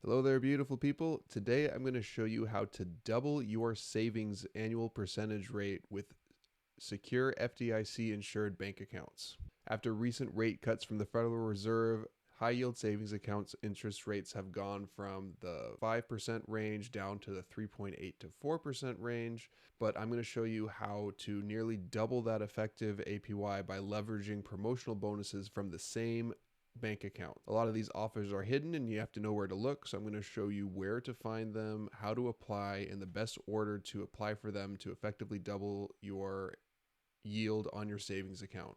Hello there, beautiful people. Today I'm going to show you how to double your savings annual percentage rate with secure FDIC insured bank accounts. After recent rate cuts from the Federal Reserve, high yield savings accounts interest rates have gone from the 5% range down to the 3.8 to 4% range. But I'm going to show you how to nearly double that effective APY by leveraging promotional bonuses from the same bank account. A lot of these offers are hidden and you have to know where to look. So I'm going to show you where to find them, how to apply, and the best order to apply for them to effectively double your yield on your savings account.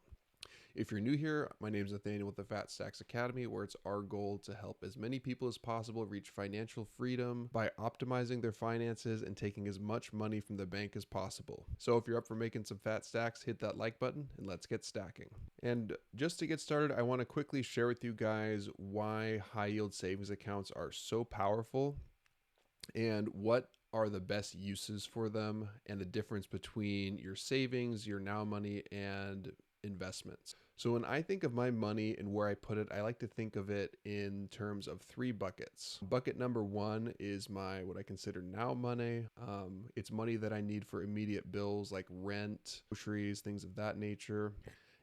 If you're new here, my name is Nathaniel with the Fat Stacks Academy, where it's our goal to help as many people as possible reach financial freedom by optimizing their finances and taking as much money from the bank as possible. So if you're up for making some fat stacks, hit that like button and let's get stacking. And just to get started, I want to quickly share with you guys why high yield savings accounts are so powerful and what are the best uses for them and the difference between your savings, your now money, and investments. So when I think of my money and where I put it, I like to think of it in terms of three buckets. Bucket number one is my what I consider now money. It's money that I need for immediate bills like rent, groceries, things of that nature.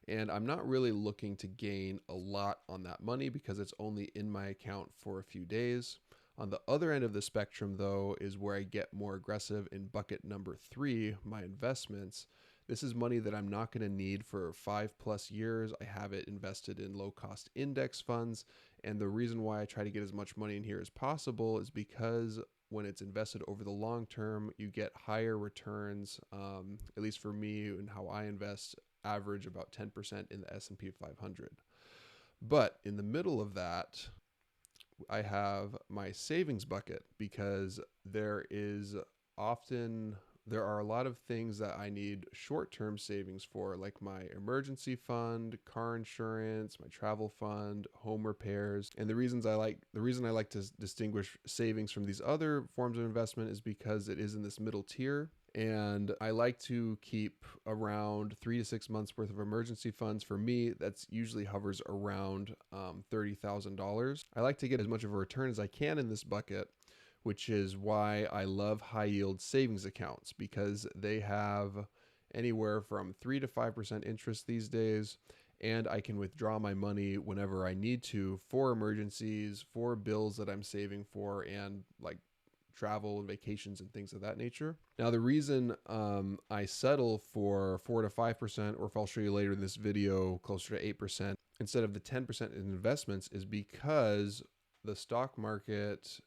And I'm not really looking to gain a lot on that money because it's only in my account for a few days. On the other end of the spectrum, though, is where I get more aggressive in bucket number three, my investments. This is money that I'm not going to need for 5+ years. I have it invested in low-cost index funds. And the reason why I try to get as much money in here as possible is because when it's invested over the long term, you get higher returns, at least for me and how I invest, average about 10% in the S&P 500. But in the middle of that, I have my savings bucket because there are a lot of things that I need short-term savings for, like my emergency fund, car insurance, my travel fund, home repairs. And the reason I like to distinguish savings from these other forms of investment is because it is in this middle tier. And I like to keep around 3 to 6 months worth of emergency funds. For me, that's usually hovers around $30,000. I like to get as much of a return as I can in this bucket, which is why I love high yield savings accounts, because they have anywhere from 3 to 5% interest these days. And I can withdraw my money whenever I need to for emergencies, for bills that I'm saving for, and like travel and vacations and things of that nature. Now, the reason I settle for 4 to 5%, or if I'll show you later in this video, closer to 8% instead of the 10% in investments, is because the stock market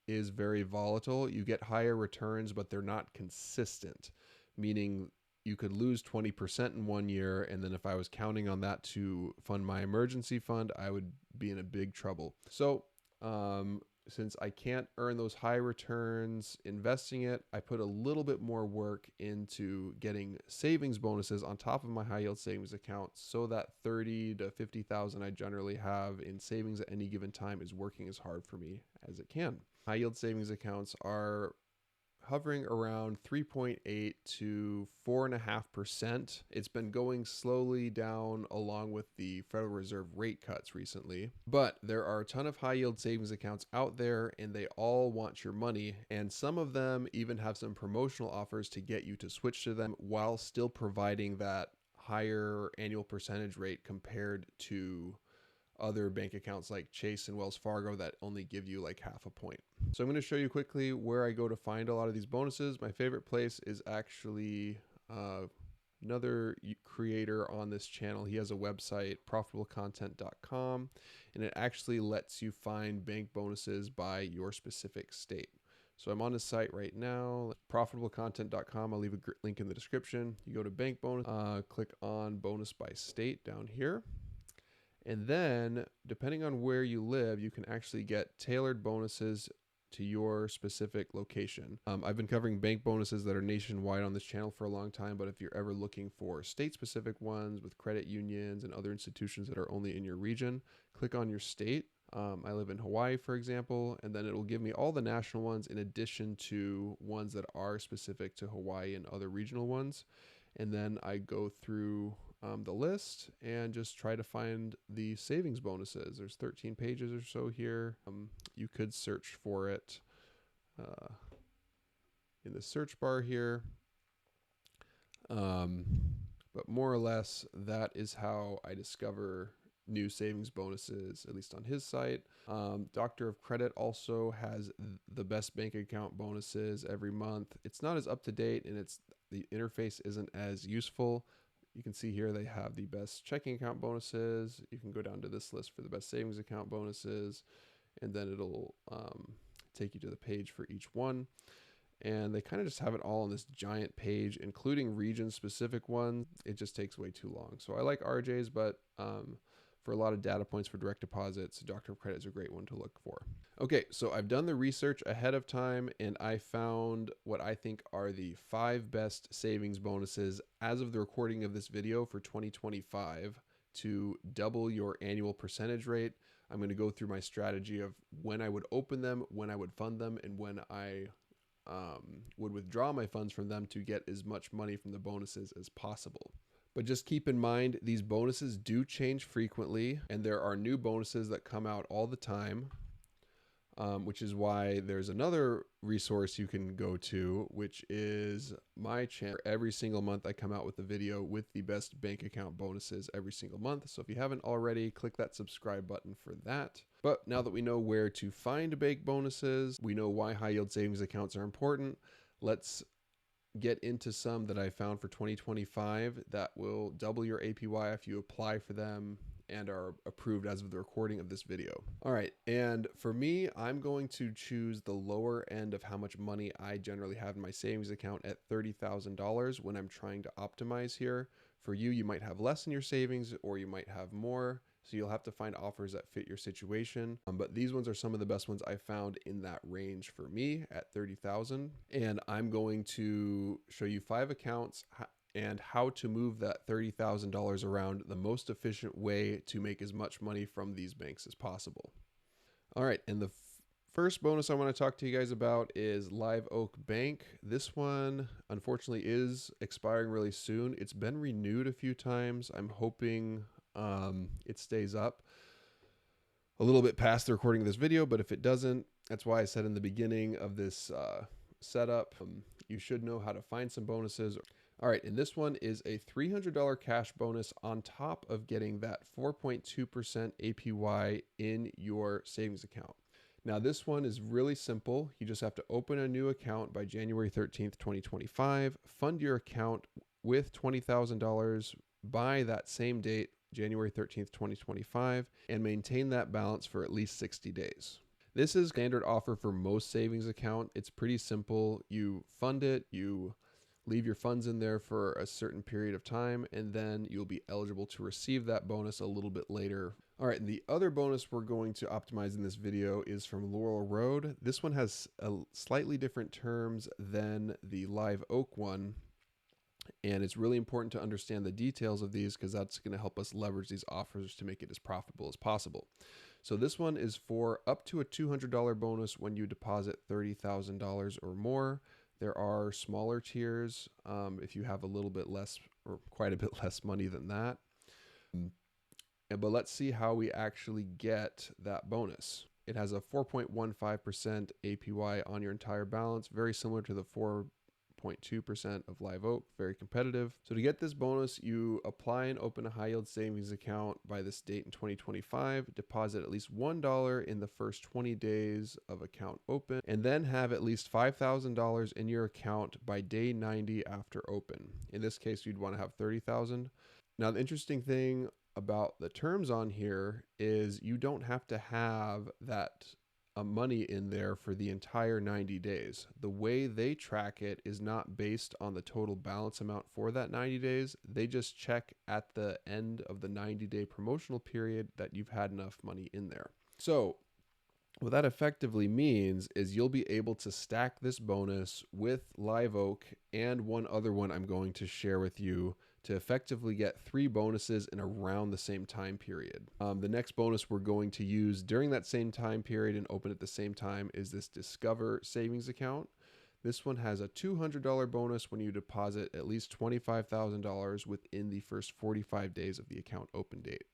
is very volatile. You get higher returns, but they're not consistent, meaning you could lose 20% in 1 year. And then if I was counting on that to fund my emergency fund, I would be in a big trouble. So, since I can't earn those high returns investing it, I put a little bit more work into getting savings bonuses on top of my high yield savings account, so that 30 to 50,000 I generally have in savings at any given time is working as hard for me as it can. High yield savings accounts are hovering around 3.8 to 4.5%. It's been going slowly down along with the Federal Reserve rate cuts recently. But there are a ton of high yield savings accounts out there and they all want your money. And some of them even have some promotional offers to get you to switch to them while still providing that higher annual percentage rate compared to other bank accounts like Chase and Wells Fargo that only give you like half a point. So I'm going to show you quickly where I go to find a lot of these bonuses. My favorite place is actually another creator on this channel. He has a website, profitablecontent.com, and it actually lets you find bank bonuses by your specific state. So I'm on his site right now, profitablecontent.com. I'll leave a link in the description. You go to bank bonus, click on bonus by state down here. And then, depending on where you live, you can actually get tailored bonuses to your specific location. I've been covering bank bonuses that are nationwide on this channel for a long time, but if you're ever looking for state-specific ones with credit unions and other institutions that are only in your region, click on your state. I live in Hawaii, for example, and then it will give me all the national ones in addition to ones that are specific to Hawaii and other regional ones. And then I go through the list and just try to find the savings bonuses. There's 13 pages or so here. You could search for it in the search bar here. But more or less, that is how I discover new savings bonuses, at least on his site. Doctor of Credit also has the best bank account bonuses every month. It's not as up to date, and the interface isn't as useful. You can see here they have the best checking account bonuses. You can go down to this list for the best savings account bonuses, and then it'll take you to the page for each one. And they kind of just have it all on this giant page, including region-specific ones. It just takes way too long. So I like RJ's, but for a lot of data points for direct deposits, Doctor of Credit is a great one to look for. Okay, so I've done the research ahead of time, and I found what I think are the 5 best savings bonuses as of the recording of this video for 2025 to double your annual percentage rate. I'm going to go through my strategy of when I would open them, when I would fund them, and when I would withdraw my funds from them to get as much money from the bonuses as possible. But just keep in mind, these bonuses do change frequently, and there are new bonuses that come out all the time, which is why there's another resource you can go to, which is my channel. Every single month I come out with a video with the best bank account bonuses every single month. So if you haven't already, click that subscribe button for that. But now that we know where to find bank bonuses, we know why high yield savings accounts are important, let's get into some that I found for 2025 that will double your APY if you apply for them and are approved as of the recording of this video. All right, and for me, I'm going to choose the lower end of how much money I generally have in my savings account at $30,000 when I'm trying to optimize here. For you, you might have less in your savings or you might have more. So you'll have to find offers that fit your situation. But these ones are some of the best ones I found in that range for me at 30,000. And I'm going to show you 5 accounts and how to move that $30,000 around the most efficient way to make as much money from these banks as possible. All right, and the first bonus I want to talk to you guys about is Live Oak Bank. This one, unfortunately, is expiring really soon. It's been renewed a few times. I'm hoping it stays up a little bit past the recording of this video, but if it doesn't, that's why I said in the beginning of this setup, you should know how to find some bonuses. All right, and this one is a $300 cash bonus on top of getting that 4.2% APY in your savings account. Now, this one is really simple. You just have to open a new account by January 13th, 2025, fund your account with $20,000 by that same date, January 13th, 2025, and maintain that balance for at least 60 days. This is standard offer for most savings account. It's pretty simple. You fund it, you leave your funds in there for a certain period of time, and then you'll be eligible to receive that bonus a little bit later. All right, and the other bonus we're going to optimize in this video is from Laurel Road. This one has slightly different terms than the Live Oak one, and it's really important to understand the details of these because that's going to help us leverage these offers to make it as profitable as possible. So this one is for up to a $200 bonus when you deposit $30,000 or more. There are smaller tiers if you have a little bit less or quite a bit less money than that. But let's see how we actually get that bonus. It has a 4.15% APY on your entire balance, very similar to the 4.2% of Live Oak, very competitive. So to get this bonus, you apply and open a high yield savings account by this date in 2025, deposit at least $1 in the first 20 days of account open, and then have at least $5,000 in your account by day 90 after open. In this case, you'd want to have 30,000. Now, the interesting thing about the terms on here is you don't have to have that money in there for the entire 90 days. The way they track it is not based on the total balance amount for that 90 days. They just check at the end of the 90-day promotional period that you've had enough money in there. So what that effectively means is you'll be able to stack this bonus with Live Oak and one other one I'm going to share with you to effectively get 3 bonuses in around the same time period. The next bonus we're going to use during that same time period and open at the same time is this Discover savings account. This one has a $200 bonus when you deposit at least $25,000 within the first 45 days of the account open date.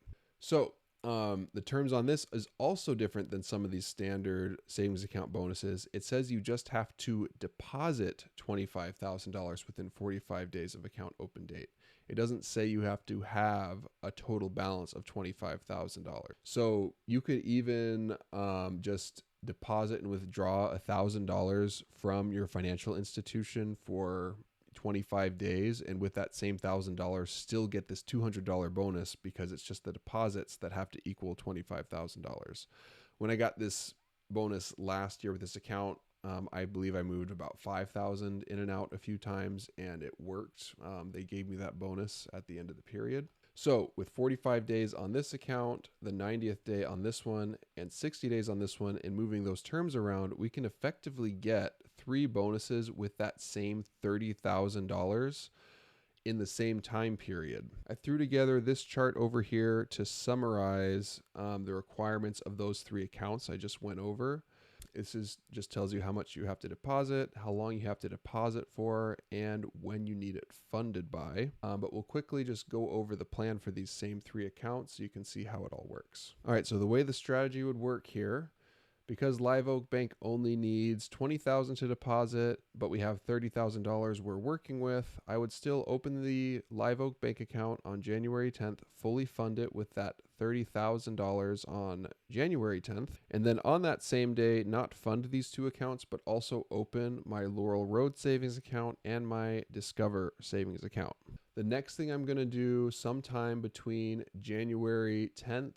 So the terms on this is also different than some of these standard savings account bonuses. It says you just have to deposit $25,000 within 45 days of account open date. It doesn't say you have to have a total balance of $25,000. So you could even just deposit and withdraw $1,000 from your financial institution for 25 days, and with that same $1,000 still get this $200 bonus, because it's just the deposits that have to equal $25,000. When I got this bonus last year with this account, I believe I moved about 5,000 in and out a few times, and it worked. They gave me that bonus at the end of the period. So with 45 days on this account, the 90th day on this one, and 60 days on this one, and moving those terms around, we can effectively get 3 bonuses with that same $30,000 in the same time period. I threw together this chart over here to summarize the requirements of those 3 accounts I just went over. This just tells you how much you have to deposit, how long you have to deposit for, and when you need it funded by. But we'll quickly just go over the plan for these same 3 accounts so you can see how it all works. All right, so the way the strategy would work here, because Live Oak Bank only needs $20,000 to deposit, but we have $30,000 we're working with, I would still open the Live Oak Bank account on January 10th, fully fund it with that $30,000 on January 10th, and then on that same day, not fund these 2 accounts, but also open my Laurel Road savings account and my Discover savings account. The next thing I'm going to do sometime between January 10th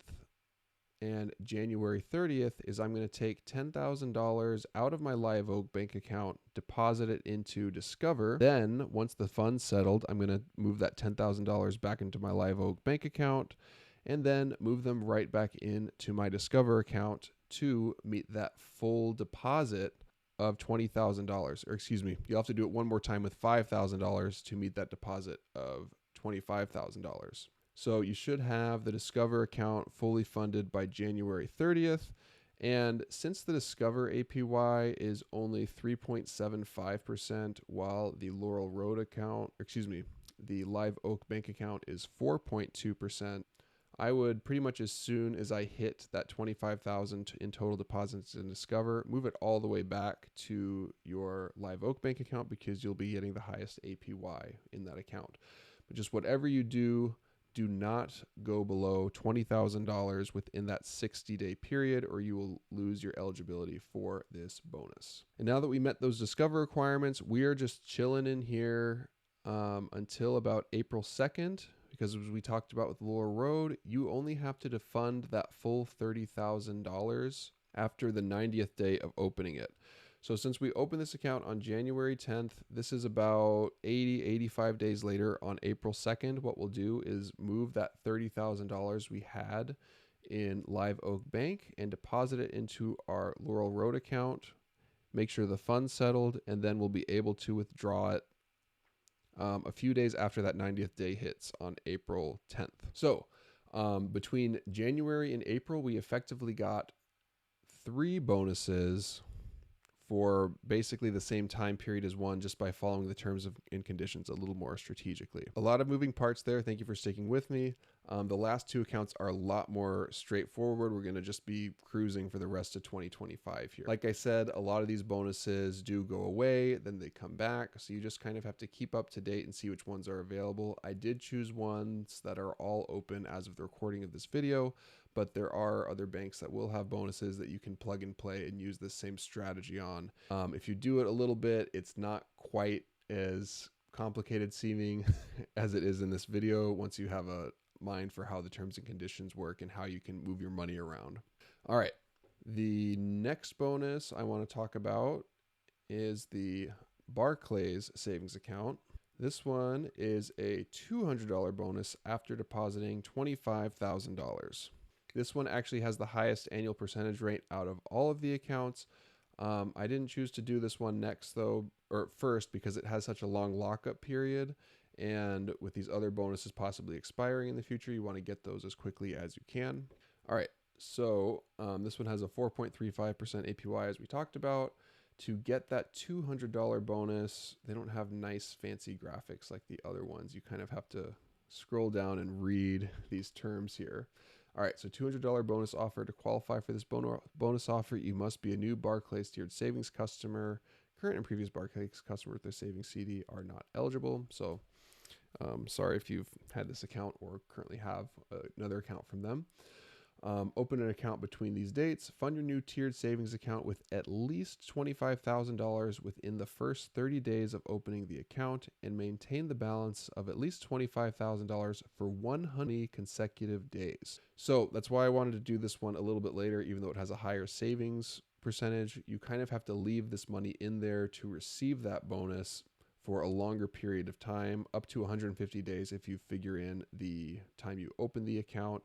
and January 30th is I'm going to take $10,000 out of my Live Oak Bank account, deposit it into Discover. Then once the fund's settled, I'm going to move that $10,000 back into my Live Oak Bank account, and then move them right back into my Discover account to meet that full deposit of $20,000. Or excuse me, you'll have to do it one more time with $5,000 to meet that deposit of $25,000. So you should have the Discover account fully funded by January 30th. And since the Discover APY is only 3.75%, while the Laurel Road account, the Live Oak Bank account is 4.2%, I would pretty much as soon as I hit that $25,000 in total deposits in Discover, move it all the way back to your Live Oak Bank account, because you'll be getting the highest APY in that account. But just whatever you do not go below $20,000 within that 60-day period, or you will lose your eligibility for this bonus. And now that we met those Discover requirements, we are just chilling in here until about April 2nd, because as we talked about with Laurel Road, you only have to fund that full $30,000 after the 90th day of opening it. So since we opened this account on January 10th, this is about 85 days later on April 2nd. What we'll do is move that $30,000 we had in Live Oak Bank and deposit it into our Laurel Road account, make sure the fund's settled, and then we'll be able to withdraw it a few days after that 90th day hits on April 10th. So between January and April, we effectively got 3 bonuses for basically the same time period as one, just by following the terms and conditions a little more strategically. A lot of moving parts there. Thank you for sticking with me. The last 2 accounts are a lot more straightforward. We're going to just be cruising for the rest of 2025 here. Like I said, a lot of these bonuses do go away, then they come back. So you just kind of have to keep up to date and see which ones are available. I did choose ones that are all open as of the recording of this video, but there are other banks that will have bonuses that you can plug and play and use this same strategy on. If you do it a little bit, it's not quite as complicated seeming as it is in this video once you have a mind for how the terms and conditions work and how you can move your money around. All right, the next bonus I want to talk about is the Barclays savings account. This one is a $200 bonus after depositing $25,000. This one actually has the highest annual percentage rate out of all of the accounts. I didn't choose to do this one first because it has such a long lockup period. And with these other bonuses possibly expiring in the future, you want to get those as quickly as you can. All right, so this one has a 4.35% APY as we talked about. To get that $200 bonus, they don't have nice fancy graphics like the other ones. You kind of have to scroll down and read these terms here. All right, so $200 bonus offer. To qualify for this bonus offer, you must be a new Barclays tiered savings customer. Current and previous Barclays customer with their savings CD are not eligible. So sorry if you've had this account or currently have another account from them. Open an account between these dates. Fund your new tiered savings account with at least $25,000 within the first 30 days of opening the account, and maintain the balance of at least $25,000 for 100 consecutive days. So that's why I wanted to do this one a little bit later, even though it has a higher savings percentage. You kind of have to leave this money in there to receive that bonus for a longer period of time, up to 150 days if you figure in the time you open the account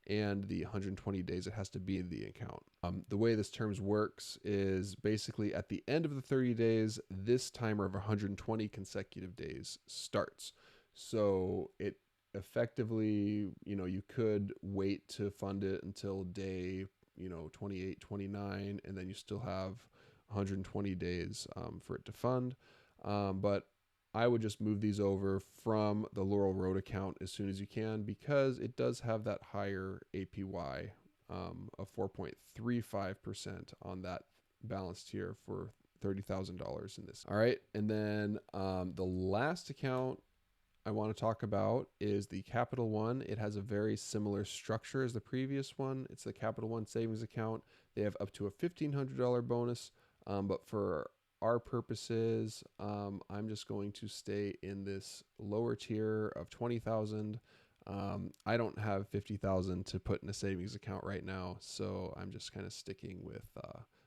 and the 120 days it has to be in the account. The way this terms works is basically at the end of the 30 days, this timer of 120 consecutive days starts. So it effectively, you could wait to fund it until day, 28, 29, and then you still have 120 days for it to fund. But I would just move these over from the Laurel Road account as soon as you can, because it does have that higher APY of 4.35% on that balance tier for $30,000 in this. All right. And then the last account I want to talk about is the Capital One. It has a very similar structure as the previous one. It's the Capital One savings account. They have up to a $1,500 bonus, but for our purposes, I'm just going to stay in this lower tier of 20,000. I don't have 50,000 to put in a savings account right now, so I'm just kind of sticking with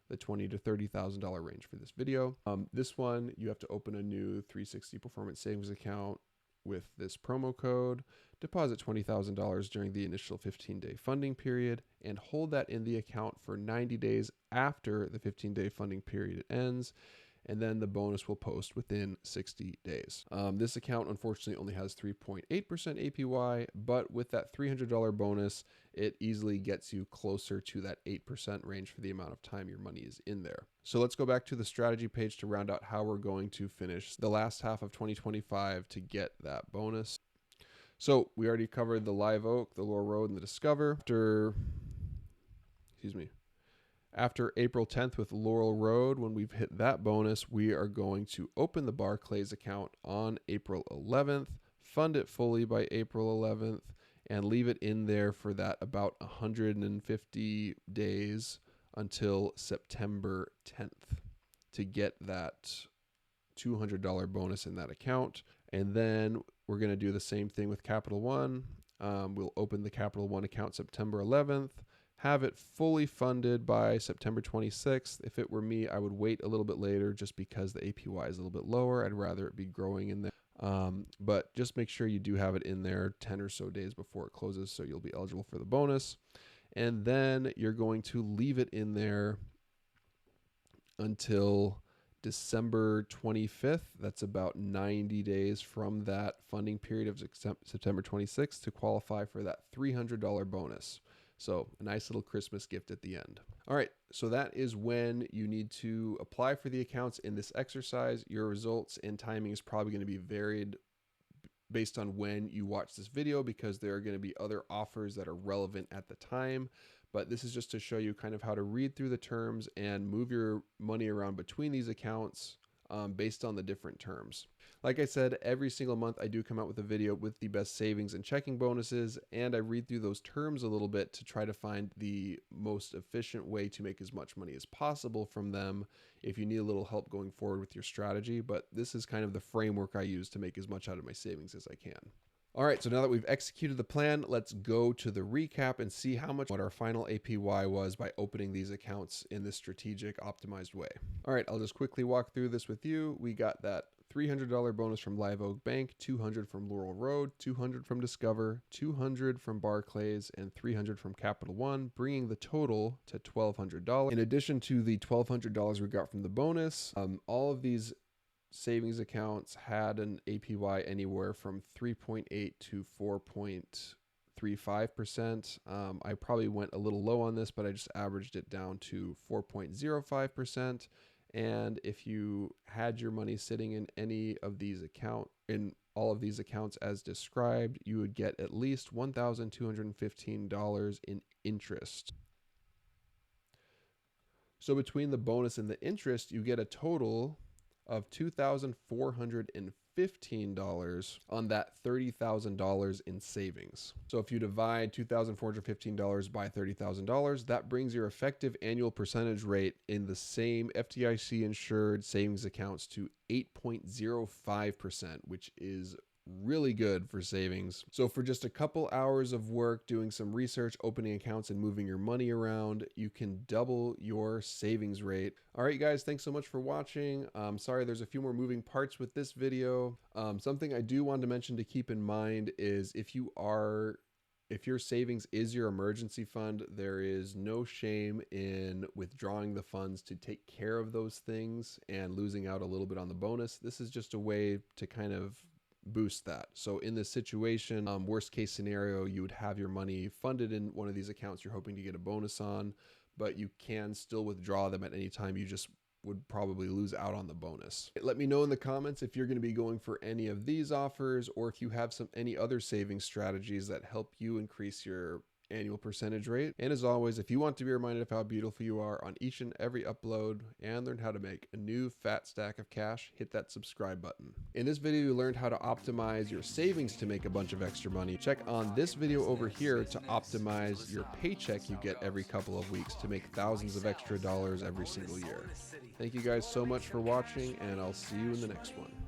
the $20,000 to $30,000 range for this video. This one, you have to open a new 360 Performance Savings account with this promo code, deposit $20,000 during the initial 15-day funding period, and hold that in the account for 90 days after the 15-day funding period ends. And then the bonus will post within 60 days. This account, unfortunately, only has 3.8% APY, but with that $300 bonus, it easily gets you closer to that 8% range for the amount of time your money is in there. So let's go back to the strategy page to round out how we're going to finish the last half of 2025 to get that bonus. So we already covered the Live Oak, the Laurel Road, and the Discover. After April 10th with Laurel Road, when we've hit that bonus, we are going to open the Barclays account on April 11th, fund it fully by April 11th, and leave it in there for that about 150 days until September 10th to get that $200 bonus in that account. And then we're going to do the same thing with Capital One. We'll open the Capital One account September 11th. Have it fully funded by September 26th. If it were me, I would wait a little bit later just because the APY is a little bit lower. I'd rather it be growing in there. But just make sure you do have it in there 10 or so days before it closes, so you'll be eligible for the bonus. And then you're going to leave it in there until December 25th. That's about 90 days from that funding period of September 26th to qualify for that $300 bonus. So a nice little Christmas gift at the end. All right, so that is when you need to apply for the accounts in this exercise. Your results and timing is probably going to be varied based on when you watch this video, because there are going to be other offers that are relevant at the time. But this is just to show you kind of how to read through the terms and move your money around between these accounts based on the different terms. Like I said, every single month I do come out with a video with the best savings and checking bonuses, and I read through those terms a little bit to try to find the most efficient way to make as much money as possible from them if you need a little help going forward with your strategy. But this is kind of the framework I use to make as much out of my savings as I can. All right, so now that we've executed the plan, let's go to the recap and see what our final APY was by opening these accounts in this strategic, optimized way. All right, I'll just quickly walk through this with you. We got that $300 bonus from Live Oak Bank, $200 from Laurel Road, $200 from Discover, $200 from Barclays, and $300 from Capital One, bringing the total to $1,200. In addition to the $1,200 we got from the bonus, all of these savings accounts had an APY anywhere from 3.8 to 4.35%. I probably went a little low on this, but I just averaged it down to 4.05%. And if you had your money sitting in any of these all of these accounts as described, you would get at least $1,215 in interest. So between the bonus and the interest, you get a total of $2,415 on that $30,000 in savings. So if you divide $2,415 by $30,000, that brings your effective annual percentage rate in the same FDIC insured savings accounts to 8.05%, which is really good for savings. So for just a couple hours of work doing some research, opening accounts, and moving your money around, you can double your savings rate. All right, guys, thanks so much for watching. Sorry, there's a few more moving parts with this video. Something I do want to mention to keep in mind is if your savings is your emergency fund, there is no shame in withdrawing the funds to take care of those things and losing out a little bit on the bonus. This is just a way to kind of boost that. So in this situation, worst case scenario, you would have your money funded in one of these accounts you're hoping to get a bonus on, but you can still withdraw them at any time. You just would probably lose out on the bonus. Let me know in the comments if you're going to be going for any of these offers, or if you have any other saving strategies that help you increase your annual percentage rate. And as always, if you want to be reminded of how beautiful you are on each and every upload and learn how to make a new fat stack of cash, hit that subscribe button. In this video, you learned how to optimize your savings to make a bunch of extra money. Check on this video over here to optimize your paycheck you get every couple of weeks to make thousands of extra dollars every single year. Thank you guys so much for watching, and I'll see you in the next one.